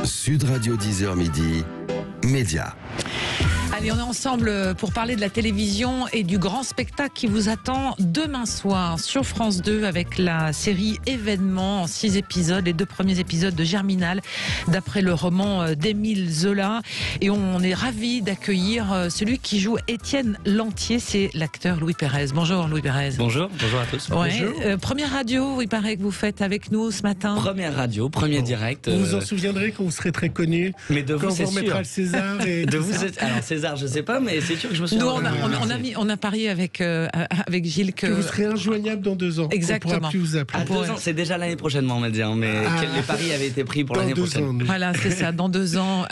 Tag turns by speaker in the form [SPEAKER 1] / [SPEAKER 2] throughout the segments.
[SPEAKER 1] Sud Radio 10h midi, Média.
[SPEAKER 2] Allez, on est ensemble pour parler de la télévision et du grand spectacle qui vous attend demain soir sur France 2 avec la série Événements en 6 épisodes, les 2 premiers épisodes de Germinal d'après le roman d'Émile Zola. Et on est ravis d'accueillir celui qui joue Étienne Lantier, c'est l'acteur Louis Pérez. Bonjour Louis Pérez.
[SPEAKER 3] Bonjour à tous.
[SPEAKER 2] Ouais,
[SPEAKER 3] Bonjour.
[SPEAKER 2] Première radio, il paraît que vous faites avec nous ce matin.
[SPEAKER 3] Première radio, premier direct.
[SPEAKER 4] Vous vous en souviendrez quand vous serez très connu.
[SPEAKER 3] Mais de vous,
[SPEAKER 4] quand
[SPEAKER 3] c'est
[SPEAKER 4] on remettra
[SPEAKER 3] sûr.
[SPEAKER 4] le César et
[SPEAKER 3] De
[SPEAKER 4] tout
[SPEAKER 3] vous,
[SPEAKER 4] ça.
[SPEAKER 3] alors César, je sais pas, mais c'est sûr que je me souviens.
[SPEAKER 2] Nous, on a parié avec Gilles
[SPEAKER 4] Que vous serez injoignable dans 2 ans.
[SPEAKER 2] Exactement.
[SPEAKER 4] On pourra plus vous appeler.
[SPEAKER 3] À 2 ans, c'est déjà l'année prochaine, on va dire. Mais les paris avaient été pris pour
[SPEAKER 4] dans
[SPEAKER 3] l'année
[SPEAKER 4] 2
[SPEAKER 3] prochaine.
[SPEAKER 4] ans.
[SPEAKER 2] Voilà, c'est ça, dans 2 ans.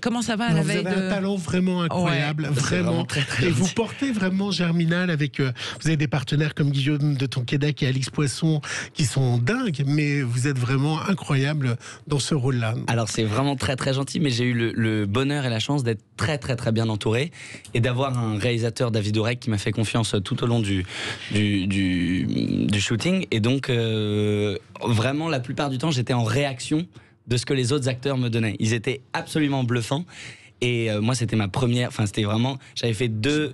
[SPEAKER 2] Comment ça va à la
[SPEAKER 4] Vous
[SPEAKER 2] veille
[SPEAKER 4] avez
[SPEAKER 2] de...
[SPEAKER 4] un talent vraiment incroyable,
[SPEAKER 2] Ouais,
[SPEAKER 4] vraiment.
[SPEAKER 3] très, très
[SPEAKER 4] Et vous
[SPEAKER 3] gentil.
[SPEAKER 4] portez vraiment Germinal avec. Vous avez des partenaires comme Guillaume de Tonquédec et Alix Poisson qui sont dingues, mais vous êtes vraiment incroyable dans ce rôle-là.
[SPEAKER 3] Alors c'est vraiment très très gentil, mais j'ai eu le bonheur et la chance d'être très très très bien entouré et d'avoir un réalisateur, David Ourec, qui m'a fait confiance tout au long du shooting. Et donc vraiment la plupart du temps j'étais en réaction de ce que les autres acteurs me donnaient. Ils étaient absolument bluffants. Et moi, c'était ma première. Enfin, c'était vraiment. J'avais fait deux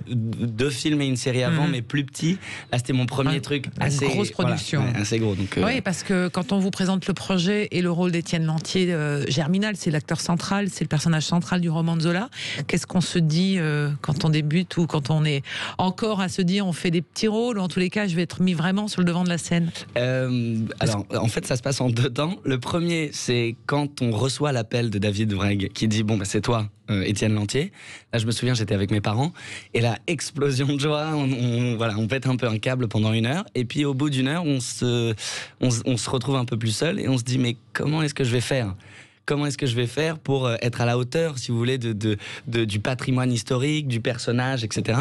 [SPEAKER 3] films et une série avant, mais plus petits. Là, c'était mon premier truc. Assez
[SPEAKER 2] grosse production.
[SPEAKER 3] Voilà, ouais, assez gros. Donc,
[SPEAKER 2] Oui, parce que quand on vous présente le projet et le rôle d'Étienne Lantier, Germinal, c'est l'acteur central, c'est le personnage central du roman de Zola. Qu'est-ce qu'on se dit quand on débute ou quand on est encore à se dire on fait des petits rôles, ou en tous les cas, je vais être mis vraiment sur le devant de la scène?
[SPEAKER 3] Alors, en fait, ça se passe en 2 temps. Le premier, c'est quand on reçoit l'appel de David Ourec qui dit bon, bah, c'est toi. Étienne Lantier. Là, je me souviens, j'étais avec mes parents et là, explosion de joie. On pète un peu un câble pendant 1 heure et puis au bout d'1 heure, on se retrouve un peu plus seul et on se dit mais comment est-ce que je vais faire ? Comment est-ce que je vais faire pour être à la hauteur, si vous voulez, du patrimoine historique, du personnage, etc.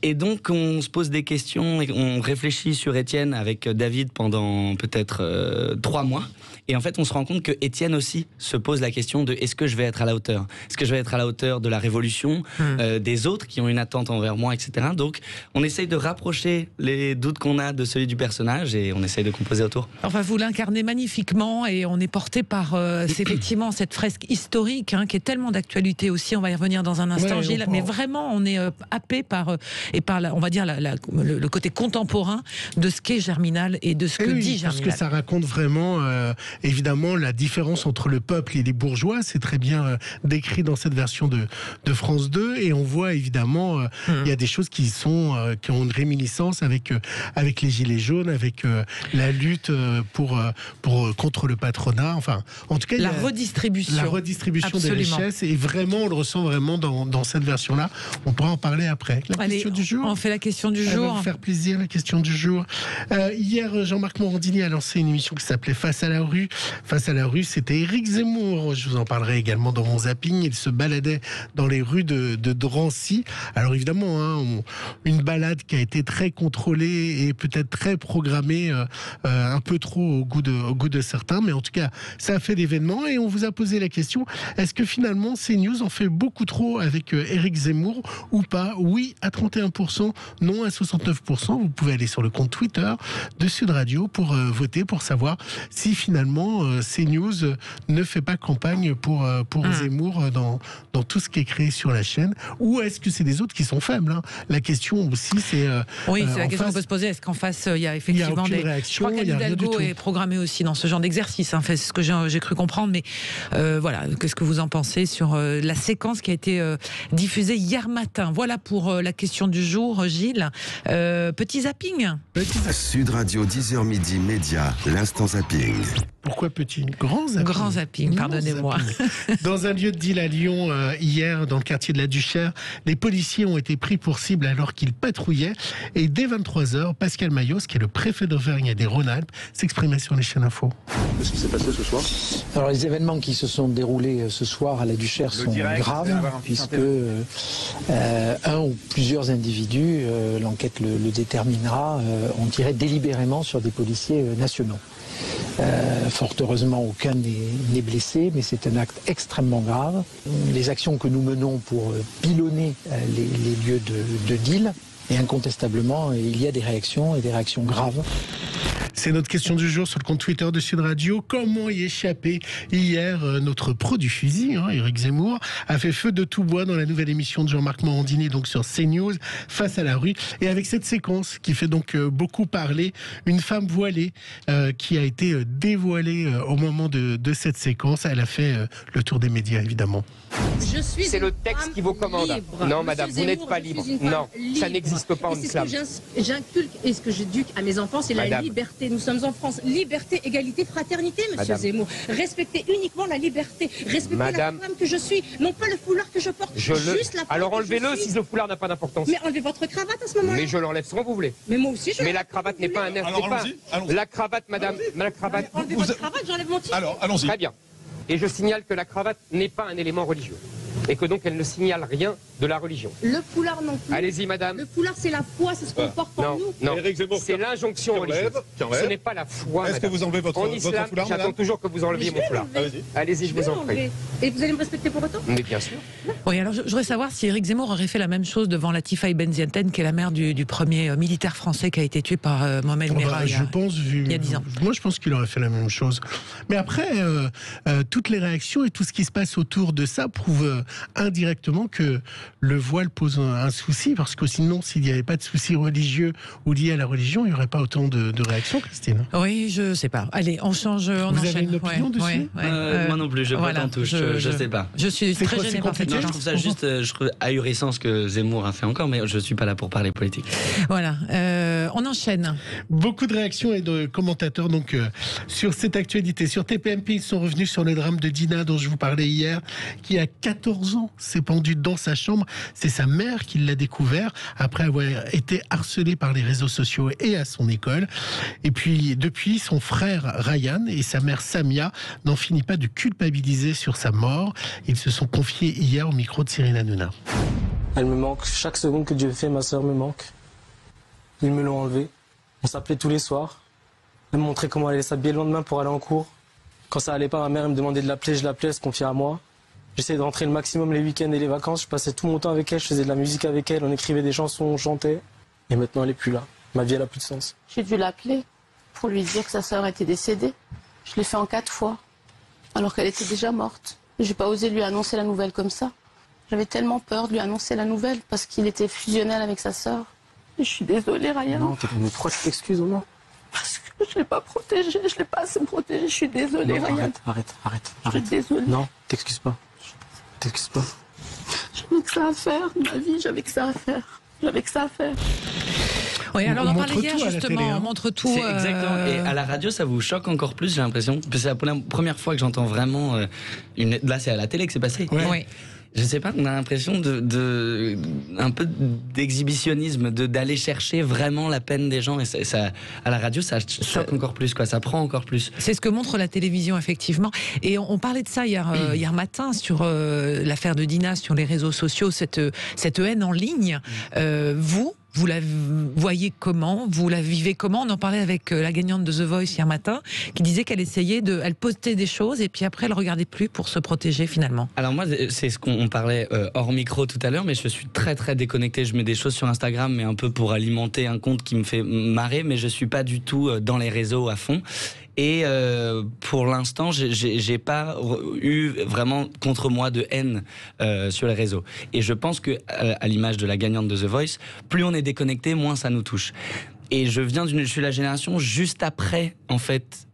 [SPEAKER 3] Et donc, on se pose des questions et on réfléchit sur Étienne avec David pendant peut-être 3 mois. Et en fait, on se rend compte que Étienne aussi se pose la question de est-ce que je vais être à la hauteur ? Est-ce que je vais être à la hauteur de la Révolution, des autres qui ont une attente envers moi, etc. Donc, on essaye de rapprocher les doutes qu'on a de celui du personnage et on essaye de composer autour.
[SPEAKER 2] Enfin, vous l'incarnez magnifiquement et on est porté par c'est effectivement cette fresque historique qui est tellement d'actualité aussi. On va y revenir dans un instant,
[SPEAKER 4] Ouais,
[SPEAKER 2] Gilles. Mais vraiment, on est happé par on va dire le côté contemporain de ce qu'est Germinal et de ce que dit Germinal.
[SPEAKER 4] Parce que ça raconte vraiment, évidemment, la différence entre le peuple et les bourgeois. C'est très bien décrit dans cette version de France 2. Et on voit, évidemment, il y a des choses qui ont une réminiscence avec les Gilets jaunes, avec la lutte contre le patronat. Enfin, en tout cas,
[SPEAKER 2] la redistribution
[SPEAKER 4] des richesses. Et vraiment, on le ressent vraiment dans cette version-là. On pourra en parler après. Question du jour.
[SPEAKER 2] On fait la question du
[SPEAKER 4] Elle
[SPEAKER 2] jour.
[SPEAKER 4] va vous faire plaisir, la question du jour. Hier, Jean-Marc Morandini a lancé une émission qui s'appelait Face à la rue. Face à la rue, c'était Éric Zemmour. Je vous en parlerai également dans mon zapping. Il se baladait dans les rues de Drancy. Alors évidemment, une balade qui a été très contrôlée et peut-être très programmée, un peu trop au goût de certains. Mais en tout cas, ça a fait l'événement et on vous a posé la question, est-ce que finalement CNews en fait beaucoup trop avec Éric Zemmour ou pas? Oui à 31%, non à 69%. Vous pouvez aller sur le compte Twitter de Sud Radio pour voter, pour savoir si finalement CNews ne fait pas campagne pour Zemmour dans tout ce qui est créé sur la chaîne, ou est-ce que c'est les autres qui sont faibles, hein. La question aussi, c'est...
[SPEAKER 2] oui, c'est la question qu'on peut se poser. Est-ce qu'en face, il y a effectivement
[SPEAKER 4] aucune
[SPEAKER 2] des...
[SPEAKER 4] réaction,
[SPEAKER 2] Je crois qu'Anne Hidalgo est programmée aussi dans ce genre d'exercice. C'est ce que j'ai cru comprendre. Mais voilà, qu'est-ce que vous en pensez sur la séquence qui a été diffusée hier matin? Voilà pour la question du jour, Gilles. Petit zapping.
[SPEAKER 1] Sud Radio 10h midi, Média, l'instant zapping.
[SPEAKER 4] Pourquoi petit? Grand zapping.
[SPEAKER 2] Grand zapping, pardonnez-moi.
[SPEAKER 4] Dans un lieu de deal à Lyon, hier, dans le quartier de la Duchère, les policiers ont été pris pour cible alors qu'ils patrouillaient. Et dès 23h, Pascal Mayos, qui est le préfet d'Auvergne et des Rhône-Alpes, s'exprimait sur les chaînes info.
[SPEAKER 5] Qu'est-ce qui s'est passé ce soir?
[SPEAKER 6] Alors les événements qui se sont déroulés ce soir à la Duchère sont graves, puisque un ou plusieurs individus, l'enquête le déterminera, ont tiré délibérément sur des policiers nationaux. Fort heureusement, aucun n'est blessé, mais c'est un acte extrêmement grave. Les actions que nous menons pour pilonner les lieux de deal, et incontestablement, il y a des réactions, et des réactions graves.
[SPEAKER 4] C'est notre question du jour sur le compte Twitter de Sud Radio. Comment y échapper? Hier, notre pro du fusil, Éric Zemmour, a fait feu de tout bois dans la nouvelle émission de Jean-Marc Morandini, donc sur CNews, Face à la rue. Et avec cette séquence qui fait donc beaucoup parler, une femme voilée qui a été dévoilée au moment de cette séquence. Elle a fait le tour des médias, évidemment.
[SPEAKER 5] C'est le texte qui vous commande.
[SPEAKER 7] Libre.
[SPEAKER 5] Non, madame, vous n'êtes pas libre. Non, ça n'existe pas en islam.
[SPEAKER 7] J'inculque et ce que j'éduque à mes enfants, c'est la liberté. Nous sommes en France. Liberté, égalité, fraternité, monsieur Zemmour. Respectez uniquement la liberté. Respectez la femme que je suis. Non pas le foulard que je porte. Juste la femme.
[SPEAKER 5] Alors enlevez-le si le foulard n'a pas d'importance.
[SPEAKER 7] Mais enlevez votre cravate à ce moment-là.
[SPEAKER 5] Mais je l'enlève quand vous voulez.
[SPEAKER 7] Mais moi aussi, je
[SPEAKER 5] Mais la cravate n'est pas un air. La cravate, madame, la cravate.
[SPEAKER 7] Enlevez votre cravate, j'enlève mon titre.
[SPEAKER 8] Alors, allons-y.
[SPEAKER 5] Très bien. Et je signale que la cravate n'est pas un élément religieux. Et que donc elle ne signale rien de la religion.
[SPEAKER 7] Le foulard non plus.
[SPEAKER 5] Allez-y, madame.
[SPEAKER 7] Le foulard, c'est la foi, c'est ce qu'on porte en nous.
[SPEAKER 5] Non, c'est l'injonction religieuse. Ce n'est pas la foi.
[SPEAKER 8] Est-ce que vous enlevez votre
[SPEAKER 5] foulard, j'attends toujours que vous enleviez mon foulard. Allez-y, je vous en prie.
[SPEAKER 7] Et vous allez me respecter pour autant?
[SPEAKER 5] Mais bien sûr.
[SPEAKER 2] Oui, alors je voudrais savoir si Éric Zemmour aurait fait la même chose devant Latifa Ibn Zienten, qui est la mère du premier militaire français qui a été tué par Mohamed Merah il y a 10 ans.
[SPEAKER 4] Moi, je pense qu'il aurait fait la même chose. Mais après, toutes les réactions et tout ce qui se passe autour de ça prouvent indirectement que le voile pose un souci, parce que sinon, s'il n'y avait pas de souci religieux ou lié à la religion, il n'y aurait pas autant de réactions, Christine.
[SPEAKER 2] Oui, je sais pas. Allez, on change, on
[SPEAKER 4] Vous
[SPEAKER 2] enchaîne.
[SPEAKER 4] avez une opinion dessus?
[SPEAKER 3] Moi non plus, je vote en touche, je sais pas.
[SPEAKER 2] Je suis très gênée par cette
[SPEAKER 3] Non, je trouve ça juste je trouve ahurissant ce que Zemmour a fait encore, mais je suis pas là pour parler politique.
[SPEAKER 2] Voilà, on enchaîne.
[SPEAKER 4] Beaucoup de réactions et de commentateurs donc sur cette actualité. Sur TPMP, ils sont revenus sur le drame de Dina dont je vous parlais hier, qui a 14 ans s'est pendue dans sa chambre. C'est sa mère qui l'a découvert après avoir été harcelée par les réseaux sociaux et à son école. Et puis depuis, son frère Ryan et sa mère Samia n'en finissent pas de culpabiliser sur sa mort. Ils se sont confiés hier au micro de Cyril Hanouna.
[SPEAKER 9] Elle me manque. Chaque seconde que Dieu fait, ma sœur me manque. Ils me l'ont enlevée. On s'appelait tous les soirs. Elle me montrait comment elle allait s'habiller le lendemain pour aller en cours. Quand ça allait pas, ma mère elle me demandait de l'appeler, je l'appelais, elle se confiait à moi. J'essayais de rentrer le maximum les week-ends et les vacances. Je passais tout mon temps avec elle, je faisais de la musique avec elle, on écrivait des chansons, on chantait. Et maintenant, elle est plus là. Ma vie, elle a plus de sens.
[SPEAKER 10] J'ai dû l'appeler pour lui dire que sa sœur était décédée. Je l'ai fait en 4 fois, alors qu'elle était déjà morte. J'ai pas osé lui annoncer la nouvelle comme ça. J'avais tellement peur de lui annoncer la nouvelle parce qu'il était fusionnel avec sa sœur. Je suis désolée, Ryan.
[SPEAKER 9] Non, mais pourquoi tu t'excuses au moins?
[SPEAKER 10] Parce que je l'ai pas protégée, je l'ai pas assez protégée. Je suis désolée,
[SPEAKER 9] non,
[SPEAKER 10] Ryan.
[SPEAKER 9] Arrête.
[SPEAKER 10] Je suis désolée.
[SPEAKER 9] Non, t'excuses pas. T'excuses pas.
[SPEAKER 10] J'avais que ça à faire, ma vie, j'avais que ça à faire.
[SPEAKER 2] Oui, alors on en parlait hier justement, on montre tout.
[SPEAKER 3] C'est exactement. Et à la radio, ça vous choque encore plus, j'ai l'impression. C'est la première fois que j'entends vraiment Là, c'est à la télé que c'est passé.
[SPEAKER 2] Oui.
[SPEAKER 3] Je sais pas, on a l'impression un peu d'exhibitionnisme, d'aller chercher vraiment la peine des gens. Et ça, à la radio, ça choque encore plus, quoi. Ça prend encore plus.
[SPEAKER 2] C'est ce que montre la télévision, effectivement. Et on parlait de ça hier matin sur l'affaire de Dina, sur les réseaux sociaux, cette haine en ligne. Vous la voyez comment? Vous la vivez comment? On en parlait avec la gagnante de The Voice hier matin, qui disait qu'elle essayait elle postait des choses et puis après elle regardait plus pour se protéger finalement.
[SPEAKER 3] Alors moi, c'est ce qu'on parlait hors micro tout à l'heure, mais je suis très très déconnecté. Je mets des choses sur Instagram, mais un peu pour alimenter un compte qui me fait marrer, mais je suis pas du tout dans les réseaux à fond. Et pour l'instant, j'ai pas eu vraiment contre moi de haine sur les réseaux. Et je pense que, à l'image de la gagnante de The Voice, plus on est déconnecté, moins ça nous touche. Et je suis la génération juste après, en fait,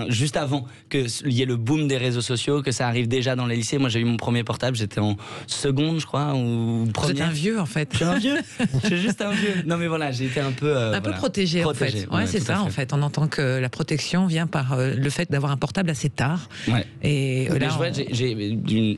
[SPEAKER 3] juste avant qu'il y ait le boom des réseaux sociaux, que ça arrive déjà dans les lycées. Moi, j'ai eu mon premier portable, j'étais en seconde, je crois, ou première.
[SPEAKER 2] Vous êtes un vieux, en fait.
[SPEAKER 3] Je suis un vieux. Je suis juste un vieux. Non, mais voilà, j'ai été un peu...
[SPEAKER 2] peu protégé, en fait. Ouais, c'est ça, en fait. On entend que la protection vient par le fait d'avoir un portable assez tard.
[SPEAKER 3] Ouais.
[SPEAKER 2] Et là,
[SPEAKER 3] j'ai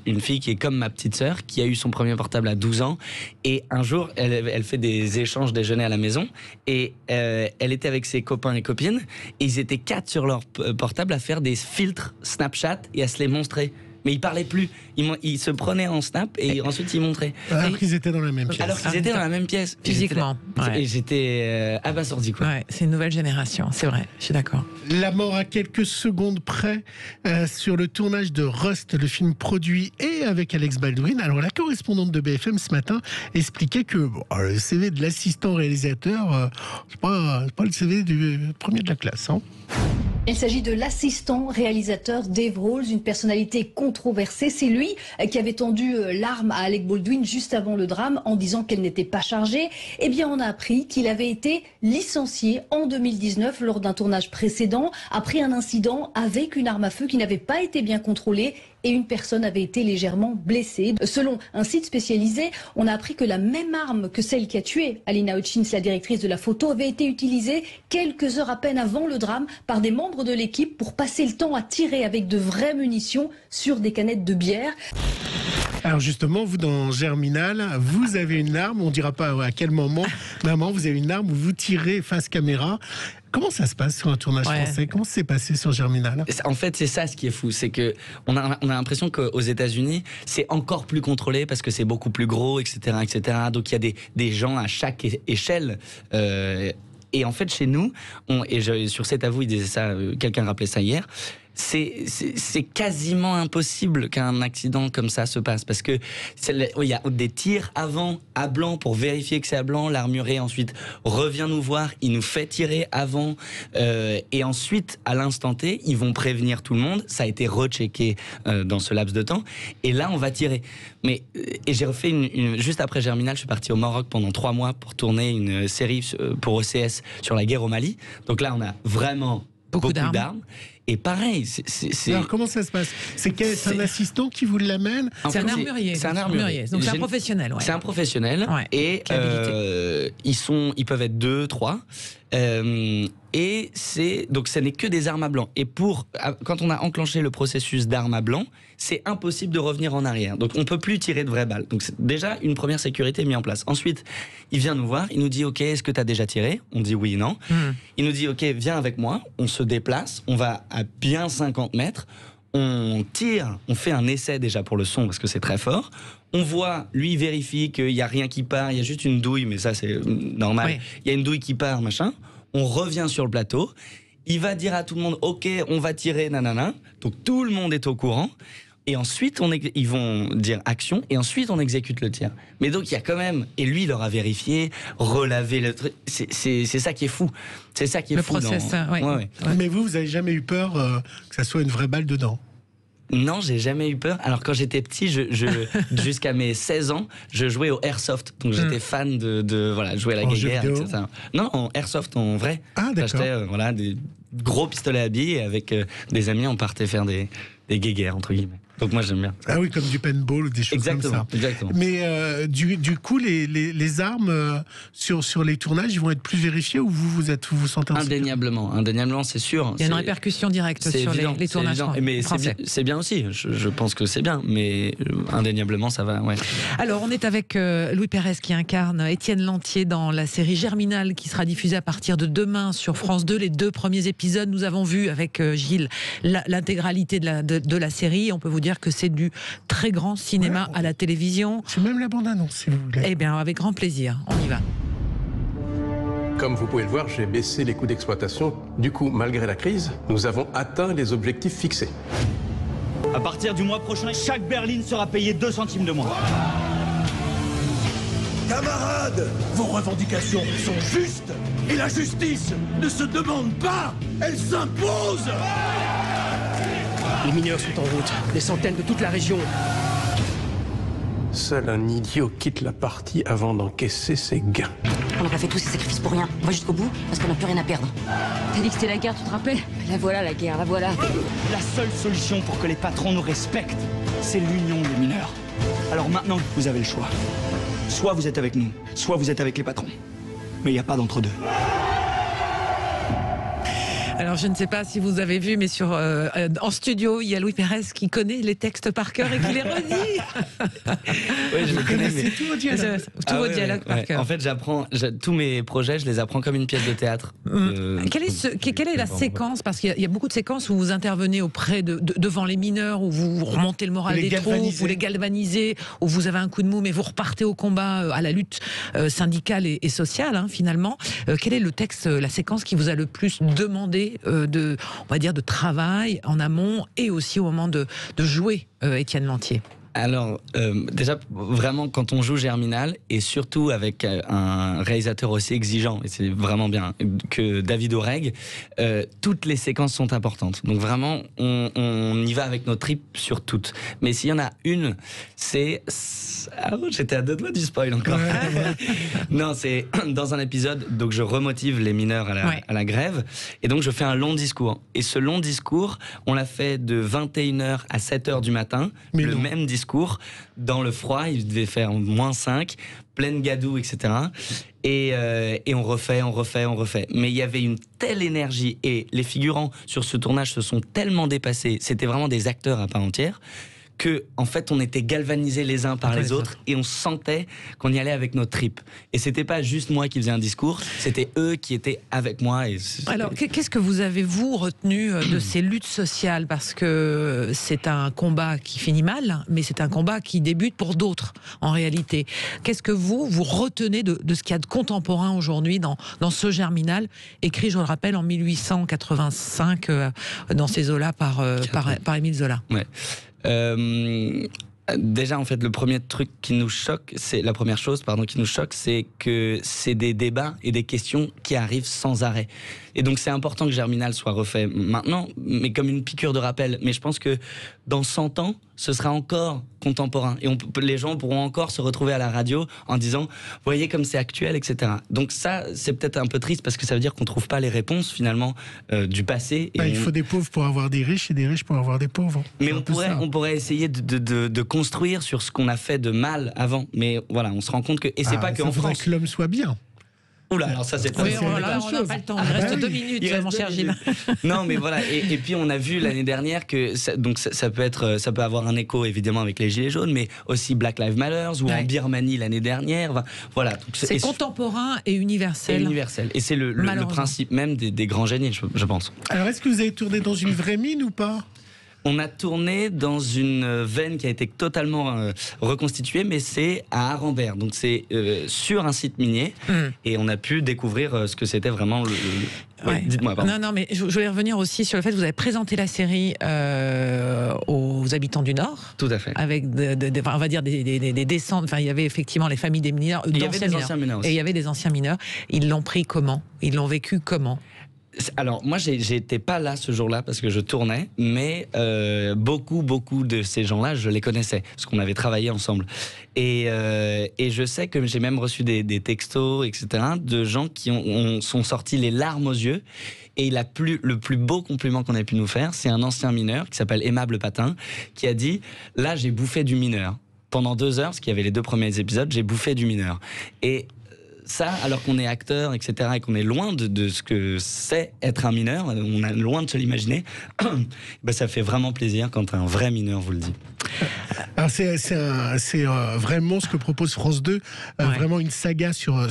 [SPEAKER 3] une fille qui est comme ma petite sœur, qui a eu son premier portable à 12 ans. Et un jour, elle fait des échanges déjeuner à la maison. Et elle était avec ses copains et copines. Et ils étaient 4 sur leur portable à faire des filtres Snapchat et à se les montrer. mais ils parlaient plus. Ils se prenaient en snap et ensuite ils montraient.
[SPEAKER 4] Alors qu'ils étaient dans la même pièce.
[SPEAKER 3] Alors qu'ils étaient dans la même pièce.
[SPEAKER 2] Physiquement.
[SPEAKER 3] Et j'étais abasourdi, quoi.
[SPEAKER 2] Ouais, c'est une nouvelle génération, c'est vrai, je suis d'accord.
[SPEAKER 4] La mort à quelques secondes près sur le tournage de Rust, le film produit et avec Alex Baldwin. Alors la correspondante de BFM ce matin expliquait que le CV de l'assistant réalisateur, c'est pas le CV du premier de la classe. Hein.
[SPEAKER 8] Il s'agit de l'assistant réalisateur Dave Rawls, une personnalité controversée. C'est lui qui avait tendu l'arme à Alec Baldwin juste avant le drame en disant qu'elle n'était pas chargée. Eh bien, on a appris qu'il avait été licencié en 2019 lors d'un tournage précédent après un incident avec une arme à feu qui n'avait pas été bien contrôlée et une personne avait été légèrement blessée. Selon un site spécialisé, on a appris que la même arme que celle qui a tué Alina Hutchins, la directrice de la photo, avait été utilisée quelques heures à peine avant le drame par des membres de l'équipe pour passer le temps à tirer avec de vraies munitions sur des canettes de bière.
[SPEAKER 4] Alors justement, vous dans Germinal, vous avez une arme, on ne dira pas à quel moment, maman, vous avez une arme où vous tirez face caméra. Comment ça se passe sur un tournage français? Comment ça s'est passé sur Germinal?
[SPEAKER 3] En fait, c'est ça ce qui est fou, c'est que on a l'impression qu'aux États-Unis, c'est encore plus contrôlé parce que c'est beaucoup plus gros, etc., etc. Donc il y a des gens à chaque échelle. Et en fait, chez nous, sur cet avou, il disait ça, quelqu'un rappelait ça hier. C'est quasiment impossible qu'un accident comme ça se passe parce que il y a des tirs avant à blanc pour vérifier que c'est à blanc. L'armurier ensuite revient nous voir, il nous fait tirer avant et ensuite à l'instant T ils vont prévenir tout le monde. Ça a été rechecké dans ce laps de temps et là on va tirer. Mais et j'ai refait juste après Germinal, je suis parti au Maroc pendant 3 mois pour tourner une série pour OCS sur la guerre au Mali. Donc là on a vraiment beaucoup d'armes. Et pareil,
[SPEAKER 4] Alors comment ça se passe? C'est un assistant qui vous l'amène?
[SPEAKER 2] C'est un armurier. C'est un armurier. Donc c'est un professionnel. Ouais.
[SPEAKER 3] C'est un professionnel. Ouais. Et ils peuvent être 2, 3. Et donc ce n'est que des armes à blanc. Et quand on a enclenché le processus d'armes à blanc, c'est impossible de revenir en arrière. Donc on peut plus tirer de vraies balles. Donc c'est déjà une première sécurité mise en place. Ensuite, il vient nous voir, il nous dit OK, est-ce que tu as déjà tiré? On dit oui, non. Il nous dit OK, viens avec moi. On se déplace, on va à bien 50 mètres. On tire, on fait un essai déjà pour le son parce que c'est très fort. On voit, lui vérifie qu'il n'y a rien qui part, il y a juste une douille, mais ça c'est normal. Il y a une douille qui part, machin. On revient sur le plateau. Il va dire à tout le monde, OK, on va tirer, nanana. Donc tout le monde est au courant. Et ensuite, ils vont dire action, et ensuite on exécute le tir. Mais donc il y a quand même, et lui il aura vérifié, relavé le truc. C'est ça qui est fou. C'est ça qui est fou.
[SPEAKER 2] Le process,
[SPEAKER 4] ouais. Mais vous n'avez jamais eu peur que ça soit une vraie balle dedans?
[SPEAKER 3] Non, j'ai jamais eu peur. Alors quand j'étais petit, jusqu'à mes 16 ans, je jouais au airsoft. Donc j'étais fan de jouer à la guerre, etc. Non, en airsoft, en vrai.
[SPEAKER 4] Ah d'accord.
[SPEAKER 3] J'achetais des gros pistolets à billes et avec des amis, on partait faire des guéguerres, entre guillemets. Donc moi j'aime bien.
[SPEAKER 4] Ah oui, comme du paintball ou des choses comme ça.
[SPEAKER 3] Exactement.
[SPEAKER 4] Mais du coup, les armes sur les tournages, ils vont être plus vérifiées ou vous sentez
[SPEAKER 3] Indéniablement, c'est sûr.
[SPEAKER 2] Il y a une répercussion directe sur les tournages français.
[SPEAKER 3] C'est bien aussi, je pense que c'est bien, mais indéniablement ça va, ouais.
[SPEAKER 2] Alors on est avec Louis Pérez qui incarne Étienne Lantier dans la série Germinal qui sera diffusée à partir de demain sur France 2. Les 2 premiers épisodes, nous avons vu avec Gilles l'intégralité de la série. On peut vous dire que c'est du très grand cinéma à la télévision.
[SPEAKER 4] C'est même la bande-annonce, si vous voulez.
[SPEAKER 2] Eh bien, avec grand plaisir, on y va.
[SPEAKER 11] Comme vous pouvez le voir, j'ai baissé les coûts d'exploitation. Du coup, malgré la crise, nous avons atteint les objectifs fixés.
[SPEAKER 12] À partir du mois prochain, chaque berline sera payée 2 centimes de moins.
[SPEAKER 13] Camarades, vos revendications sont justes et la justice ne se demande pas, elle s'impose.
[SPEAKER 14] Les mineurs sont en route, des centaines de toute la région.
[SPEAKER 11] Seul un idiot quitte la partie avant d'encaisser ses gains.
[SPEAKER 15] On n'a pas fait tous ces sacrifices pour rien. On va jusqu'au bout parce qu'on n'a plus rien à perdre. T'as dit que c'était la guerre, tu te rappelles? La voilà la guerre, la voilà.
[SPEAKER 12] La seule solution pour que les patrons nous respectent, c'est l'union des mineurs. Alors maintenant, vous avez le choix. Soit vous êtes avec nous, soit vous êtes avec les patrons. Mais il n'y a pas d'entre-deux.
[SPEAKER 2] Alors je ne sais pas si vous avez vu, mais en studio, il y a Louis Pérez qui connaît les textes par cœur et qui les redit.
[SPEAKER 3] Oui, je le connais.
[SPEAKER 4] C'est tout au dialogue.
[SPEAKER 2] Tout au dialogue par cœur.
[SPEAKER 3] En fait, tous mes projets, je les apprends comme une pièce de théâtre.
[SPEAKER 2] Quelle est la séquence? Parce qu'il y a beaucoup de séquences où vous intervenez devant les mineurs, où vous remontez le moral des troupes, vous les galvanisez, où vous avez un coup de mou, mais vous repartez au combat, à la lutte syndicale et sociale, hein, finalement. Quel est le texte, la séquence qui vous a le plus demandé on va dire, de travail en amont et aussi au moment de jouer Étienne Lantier?
[SPEAKER 3] Alors, déjà, vraiment, quand on joue Germinal, et surtout avec un réalisateur aussi exigeant, et c'est vraiment bien, que David Oreg, toutes les séquences sont importantes. Donc vraiment, on y va avec nos tripes sur toutes. Mais s'il y en a une, c'est... Ah, j'étais à deux doigts du spoil encore. Non, c'est dans un épisode, donc je remotive les mineurs à la grève, et donc je fais un long discours. Et ce long discours, on l'a fait de 21h à 7h du matin, même discours, dans le froid, il devait faire -5, pleine gadoue, etc. Et on refait. Mais il y avait une telle énergie, et les figurants sur ce tournage se sont tellement dépassés, c'était vraiment des acteurs à part entière, que en fait on était galvanisés les uns par les autres, et on sentait qu'on y allait avec nos tripes. Et c'était pas juste moi qui faisais un discours, c'était eux qui étaient avec moi.
[SPEAKER 2] Alors qu'est-ce que vous avez retenu de ces luttes sociales? Parce que c'est un combat qui finit mal, mais c'est un combat qui débute pour d'autres en réalité. Qu'est-ce que vous retenez de ce qu'il y a de contemporain aujourd'hui dans ce Germinal, écrit, je le rappelle, en 1885 dans ces eaux-là par Émile Zola?
[SPEAKER 3] Ouais. Déjà, en fait, la première chose qui nous choque, c'est que c'est des débats et des questions qui arrivent sans arrêt. Et donc, c'est important que Germinal soit refait maintenant, mais comme une piqûre de rappel. Mais je pense que dans 100 ans, ce sera encore contemporain. Et les gens pourront encore se retrouver à la radio en disant « Voyez comme c'est actuel, etc. » Donc ça, c'est peut-être un peu triste, parce que ça veut dire qu'on ne trouve pas les réponses, finalement, du passé.
[SPEAKER 4] Il faut des pauvres pour avoir des riches, et des riches pour avoir des pauvres.
[SPEAKER 3] Mais on pourrait essayer de construire sur ce qu'on a fait de mal avant. Mais voilà, on se rend compte que... Et c'est pas qu'en France.
[SPEAKER 4] Il faudrait que l'homme soit bien.
[SPEAKER 3] Oula, alors ça c'est
[SPEAKER 2] on n'a pas le temps, il reste 2 minutes, mon cher Gilles.
[SPEAKER 3] Non, mais voilà, et puis on a vu l'année dernière que ça peut avoir un écho évidemment avec les Gilets jaunes, mais aussi Black Lives Matter, ou en Birmanie l'année dernière. Voilà.
[SPEAKER 2] C'est contemporain et universel.
[SPEAKER 3] Et c'est le principe même des grands génies, je pense.
[SPEAKER 4] Alors, est-ce que vous avez tourné dans une vraie mine ou pas ?
[SPEAKER 3] On a tourné dans une veine qui a été totalement reconstituée, mais c'est à Arambert. Donc c'est sur un site minier, et on a pu découvrir ce que c'était vraiment dites-moi, pardon.
[SPEAKER 2] Non, mais je voulais revenir aussi sur le fait que vous avez présenté la série aux habitants du Nord.
[SPEAKER 3] Tout à fait.
[SPEAKER 2] Avec, on va dire, des descentes. Enfin, il y avait effectivement les familles des mineurs,
[SPEAKER 3] il y avait des anciens mineurs aussi.
[SPEAKER 2] Et il y avait des anciens mineurs. Ils l'ont pris comment? Ils l'ont vécu comment?
[SPEAKER 3] Alors moi j'étais pas là ce jour-là parce que je tournais, mais beaucoup de ces gens-là je les connaissais parce qu'on avait travaillé ensemble, et je sais que j'ai même reçu des textos, etc., de gens qui sont sortis les larmes aux yeux. Et le plus beau compliment qu'on ait pu nous faire, c'est un ancien mineur qui s'appelle Aimable Patin, qui a dit « Là j'ai bouffé du mineur pendant 2 heures, parce qu'il y avait les 2 premiers épisodes, j'ai bouffé du mineur ». Et ça, alors qu'on est acteur, etc., et qu'on est loin de ce que c'est être un mineur, on est loin de se l'imaginer, ça fait vraiment plaisir quand un vrai mineur vous le dit.
[SPEAKER 4] Alors c'est vraiment ce que propose France 2, vraiment une saga sur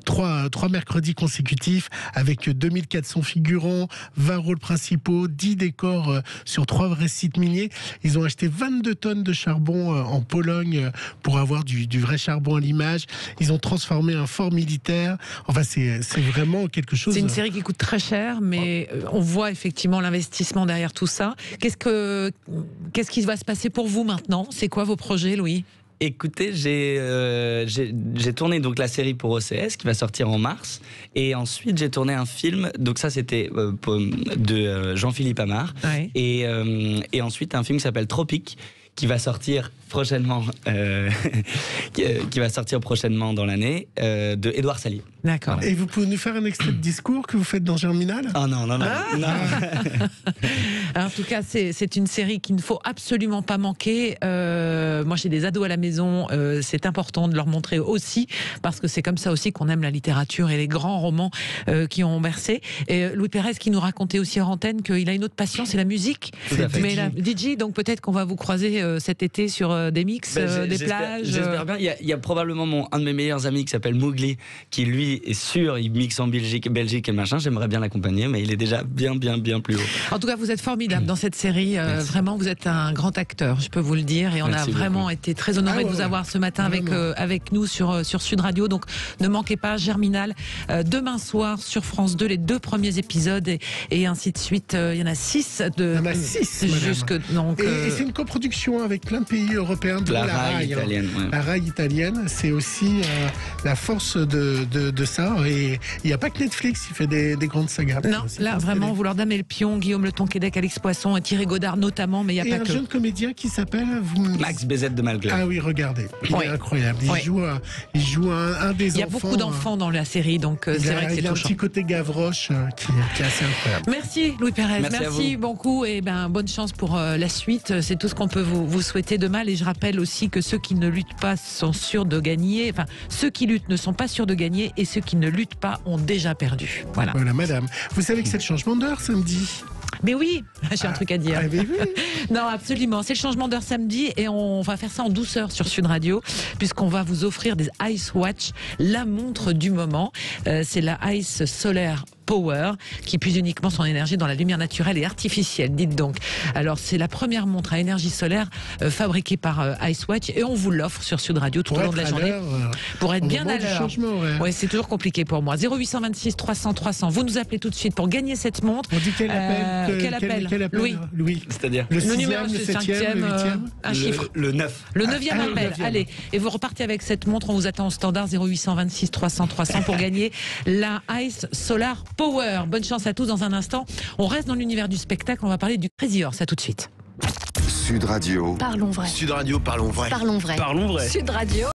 [SPEAKER 4] 3 mercredis consécutifs, avec 2400 figurants, 20 rôles principaux, 10 décors sur 3 vrais sites miniers. Ils ont acheté 22 tonnes de charbon en Pologne pour avoir du vrai charbon à l'image. Ils ont transformé un fort militaire. Enfin, c'est vraiment quelque chose...
[SPEAKER 2] C'est une série qui coûte très cher, mais on voit effectivement l'investissement derrière tout ça. Qu'est-ce qui va se passer pour vous maintenant? C'est quoi vos projets, Louis?
[SPEAKER 3] Écoutez, j'ai tourné donc la série pour OCS qui va sortir en mars, et ensuite j'ai tourné un film, donc ça c'était de Jean-Philippe Amar, et ensuite un film qui s'appelle Tropique, qui va sortir prochainement, qui va sortir prochainement dans l'année, de Édouard Salier.
[SPEAKER 2] D'accord.
[SPEAKER 4] Et vous pouvez nous faire un extrait de discours que vous faites dans Germinal ?
[SPEAKER 3] Ah non.
[SPEAKER 2] En tout cas, c'est une série qu'il ne faut absolument pas manquer. Moi, j'ai des ados à la maison. C'est important de leur montrer aussi, parce que c'est comme ça aussi qu'on aime la littérature et les grands romans qui ont bercé. Et Louis Pérez qui nous racontait aussi hors antenne qu'il a une autre passion, c'est la musique. Mais la DJ, donc peut-être qu'on va vous croiser cet été sur des mix, des plages.
[SPEAKER 3] J'espère bien. Il y a probablement un de mes meilleurs amis qui s'appelle Mowgli, qui lui est sûr, il mixe en Belgique et machin. J'aimerais bien l'accompagner, mais il est déjà bien plus haut.
[SPEAKER 2] En tout cas, vous êtes formidable dans cette série. Vraiment, vous êtes un grand acteur, je peux vous le dire. Et on a vraiment été très honorés de vous avoir ce matin avec nous sur Sud Radio. Donc, ne manquez pas Germinal. Demain soir sur France 2, les 2 premiers épisodes et ainsi de suite. Il y en a 6.
[SPEAKER 4] Il y en a 6,
[SPEAKER 2] donc,
[SPEAKER 4] et c'est une coproduction avec plein de pays européens, dont la RAI italienne. La RAI italienne, c'est aussi la force de ça. Et il n'y a pas que Netflix qui fait des grandes sagas.
[SPEAKER 2] Non, là vraiment, vous leur donnez le pion. Guillaume Le Tonquédec, Alix Poisson et Thierry Godard notamment, mais il n'y a pas que.
[SPEAKER 4] Et un jeune comédien qui s'appelle
[SPEAKER 3] Max BZ de Malgler.
[SPEAKER 4] Ah oui, regardez, il est incroyable. Il joue un des enfants.
[SPEAKER 2] Il y a beaucoup d'enfants dans la série, donc c'est vrai que c'est touchant.
[SPEAKER 4] Il a un petit côté Gavroche qui est assez incroyable.
[SPEAKER 2] Merci Louis Pérez, merci beaucoup et bonne chance pour la suite. C'est tout ce qu'on peut vous souhaiter de mal. Et je rappelle aussi que ceux qui ne luttent pas sont sûrs de gagner. Enfin, ceux qui luttent ne sont pas sûrs de gagner et ceux qui ne luttent pas ont déjà perdu. Voilà,
[SPEAKER 4] madame. Vous savez que c'est le changement d'heure samedi ?
[SPEAKER 2] Mais oui, j'ai un truc à dire.
[SPEAKER 4] Oui.
[SPEAKER 2] Non, absolument. C'est le changement d'heure samedi et on va faire ça en douceur sur Sud Radio, puisqu'on va vous offrir des Ice Watch, la montre du moment. C'est la Ice Solar Power, qui puise uniquement son énergie dans la lumière naturelle et artificielle, dites donc. Alors, c'est la première montre à énergie solaire fabriquée par Icewatch et on vous l'offre sur Sud Radio tout au long de la journée. Pour être bien à l'heure. Ouais, c'est toujours compliqué pour moi. 0826 300 300. Vous nous appelez tout de suite pour gagner cette montre.
[SPEAKER 4] On dit quel appel Louis.
[SPEAKER 3] C'est-à-dire
[SPEAKER 2] le numéro, le 5e, un chiffre.
[SPEAKER 3] Le 9.
[SPEAKER 2] Le 9e appel. Allez, et vous repartez avec cette montre. On vous attend au standard 0826 300 300 pour gagner la Ice Solar Power. Bonne chance à tous. Dans un instant, on reste dans l'univers du spectacle. On va parler du Crazy Horse. À tout de suite.
[SPEAKER 1] Sud Radio.
[SPEAKER 8] Parlons vrai.
[SPEAKER 13] Sud Radio, parlons vrai.
[SPEAKER 8] Parlons vrai.
[SPEAKER 13] Parlons vrai.
[SPEAKER 8] Sud Radio.